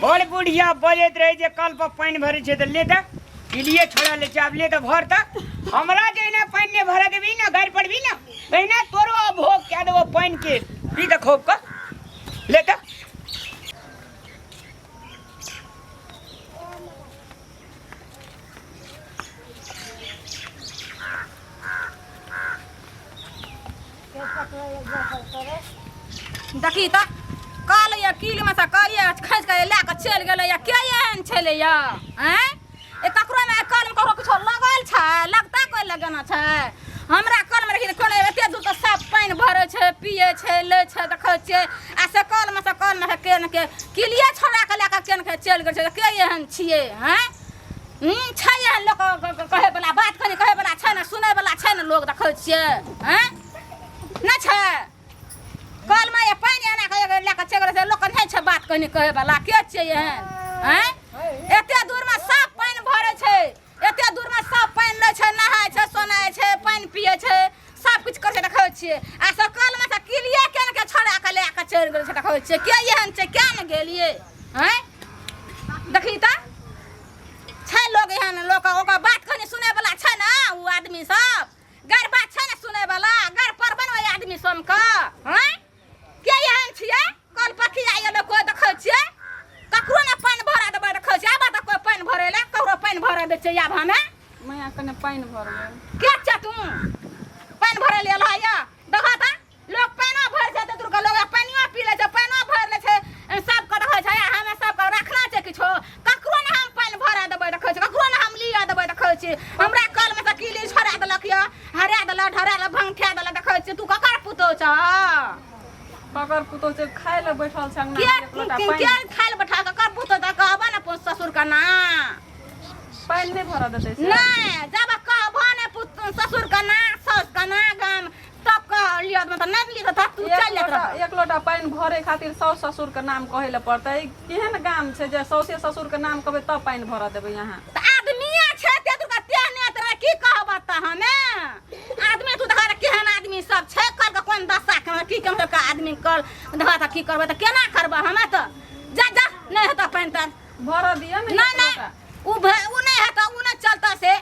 बड़ बुढ़िया बजत रहे जे कल पर पानी भरे छे त ले त इलिए छोड़ा ले चाब ले त भर त हमरा जेना पानी ने भरा देबी ना घर पड़बी ना तहिना तोरो भोग क्या देबो पानी के पी त खूब क ले त देखी त काल या किल में से करिए खस के ला के चल गेले या के एहन छले या हैं ए ककरो में काल में ककरो कुछ लगल छ लगता कोई लगना छ हमरा काल में रखी कोन एते दूर त सब पानी भरे छै पिए छै ले छै देखै छै आ से काल में केन के किलिए छोड़ा के ला के केन के चल गेल छै के एहन छिए हैं छै एहन लोग कहे वाला बात कहे वाला छै ना सुने वाला छै ना लोग देखै छिए हैं ना छै कल में ये पानी आना के लेके चल से लोग नहीं छै बात कहे वाला के छै एहन हैं एते दूर में सब पानी भरे छै एते दूर में सब पानी ले छै नहाय छै सोनाय छै पानी पिए छै सब कुछ करे देखै छिए आ से कल में से किलिए केन के छोड़ा के लेके चल गेल छै देखै छिए के एहन छै क्या न गेलिए हैं देखी त छै लोग एहन लोग ओकर बात कने सुने वाला छै ना उ आदमी सब गर बात छै ना सुने वाला गर पर बनवे आदमी सब का हैं के एहन छिए कल पखी आइए लोग को देखै छिए ककरो ने पानी भरा देबे देखै छिए आबा त कोई पानी भरे ले ककरो पानी भरा दे छै आब हमें मैया कने पानी भरले के छ तू पानी भरे ले लाया देखा त लोग पानी भर छै त दुर्गा लोग पानियो पी ले छै पानी भर ले छै सब के देखै छै हमें सब के रखना छै किछो ककरो ने हम पानी भरा देबे देखै छै ककरो ने हम लिया देबे देखै छै हमरा कल में त किली छोड़ा देलक या हरा देला ढरा देला भंगठा देला देखै छै तू ककर पुतो छ पकर पुतो से खाए ले बैठल छ अंगना एक लोटा के पानी खाइल बैठा के कर पुतो त कहबा ना अपन ससुर का ना पानी नहीं भरा देते से नहीं जब कहबा ने पुत ससुर का ना सास का ना गाम तब का लिया त नहीं लिया त तू चल ले एक लोटा पानी भरे खातिर सास ससुर के नाम कहे ले पड़तै केहन गाम छै जे सौसे ससुर के नाम कहबे तब पानी भरा देबे यहाँ त आदमीया छै ते तू का ते ने तोरा की कहबा त हमें आदमी तू देखा केहन आदमी सब छै कल के कोन दशा के की कम का आदमी कल देखा त की करबे त केना करबे हमें त जा जा नहीं होता पानी त भरा दिया ना ना उ नहीं है तो उ नहीं चलता से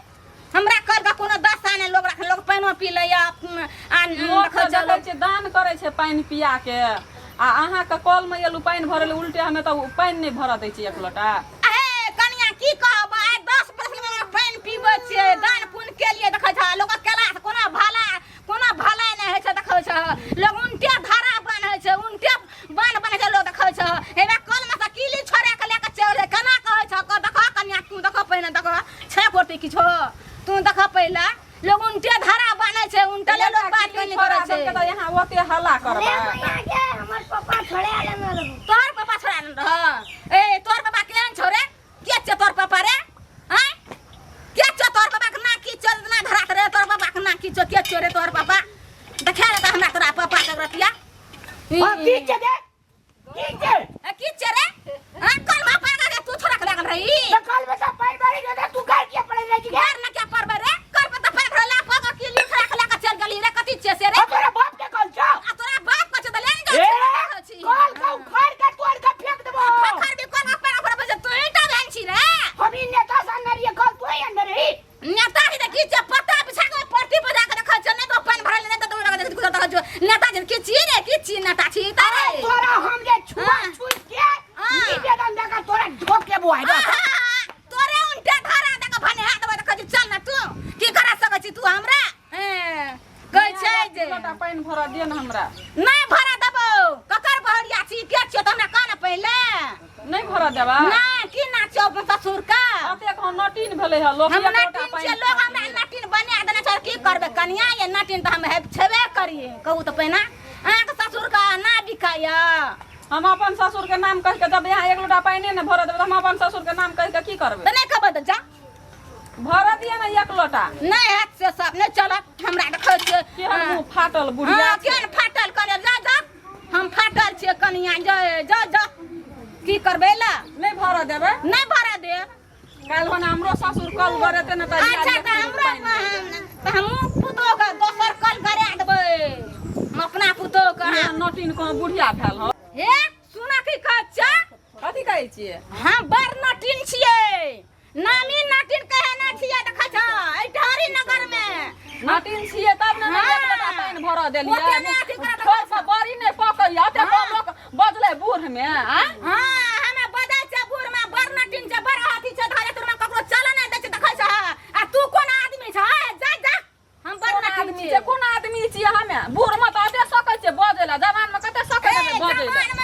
हमरा कर का कोनो दशा ने लोग रख लोग पानी पी ले या लोग जले छै दान करे छै पानी पिया के आ अहाँ के कल में एलु पानी भरे ले उल्टे हमें त पानी नहीं भरा दै छी एक लोटा ए कनिया की कहबा 10 में पानी पीबे छै दान पुण्य के लिए देखै छ लोग केला से कोनो भला नहीं है छै देखै छ लोग उनटे धारा बन है छै उनटे बन बन छै लोग देखै छ हेबे कल में से कीली छोड़ा के लेके चले केना कहै छ क देखा कनिया तू देखा पहिने देखा छै करते किछो तू देखा पहला लोग उनटे धारा बने छै उनटे लोग बात नहीं करे छै त यहाँ ओते हल्ला करबा हमर पापा छोड़े आले में तोर पापा छोड़ा न रह ए तोर पापा केहन छोरे के छ तोर पापा रे हैं के छ तोर पापा के ना की चल ना धरात रे तोर पापा के ना की छ के छोरे तोर पापा देखा रे हमरा तोरा पापा के रतिया की छ दे की छ रे हां कल मा पागा रे तू छोरा के लागल रही त कल में सब पानी भरी दे तू घर के पड़े रह गया घर ना क्या परबे रे कर पे त पानी भरला पागा की लिखरा के लेके चल गली रे कथि छ से रे तोरा बाप के कल छ आ तोरा बाप को छ दले न कल का उखाड़ के तोड़ के फेंक देबो खर भी कोन पर पर बजे तू इटा बहन छी रे हम इ नेता सनरिए कल तू ही अंदर ही नेता ही देखी छ पता बिछा के पट्टी बजा के देखा छ नहीं तो पानी भरल नहीं तो तू लगा देख गुजरता जो नेता जन की छी रे की छी नेता छी तारे तोरा हम जे छुआ छुई के निवेदन देका तोरा ढोके बुआई दो तोरे उनटे धारा देख भने हाथ में देखा चल ना तू की करा सकै छी तू हमरा कहै छै जे लोटा पानी भरा दिय न हमरा नहीं भरा देबो ककर बहरिया छी के छियो त हमरा कान पहिले नहीं भरा देबा नहीं की ना छियो अपन ससुर का अते को नटीन भेले ह लोग हम एक लोटा नटीन पानी छियै लोग हमरा नटीन बना देने छ की करबे कनिया ये नटीन त हम छेबे करिए कहू त पहिना अहाँ के ससुर का ना बिकाया हम अपन ससुर के नाम कह के जब यहाँ एक लोटा पानी न भरा देब हम अपन ससुर के नाम कह के की करबे त नहीं कहबे त जा भरा दिय न एक लोटा नहीं हाथ से सब नहीं चलत हमरा देखै छियै केहन मुंह फाटल बुढ़िया हां केन फाटल करे जा जा हम फाटल छियै कनिया जा जा की करबे ला नहीं भरा देबे नहीं भरा दे काल होना हमरो ससुर कल गरे न त अच्छा त हमरा हम पुतो का दोसर कल करे देबै हम अपना पुतो का नटीन को बुढ़िया भेल ह हे सुना की कहै छ कथी कहै कहै छियै हाँ बड़ नटिन छियै नामी नटिन कहे ना छियै देखै छ ए ढारी नगर में नटिन छियै तब ने हाँ। एक लोटा पानि भर ओते नहि देलियै अथी करत। ठोर से बड़ी नहि पकैया ते हाँ। लोक बजले बूढ़ में हाँ हमे बजाय छै बूढ़ में बड़ नटिन छै बड़ हाथी छै धारे तुर में ककरो चल नहीं दै छै देखै छ आ तू कोन आदमी छ जा जा हम बड़ कोन नटिन आदमी छियै छै कोन आदमी छियै हमे बूढ़ में तऽ अते सकै छै बजै ला जवान में कते सकै छै बजै ला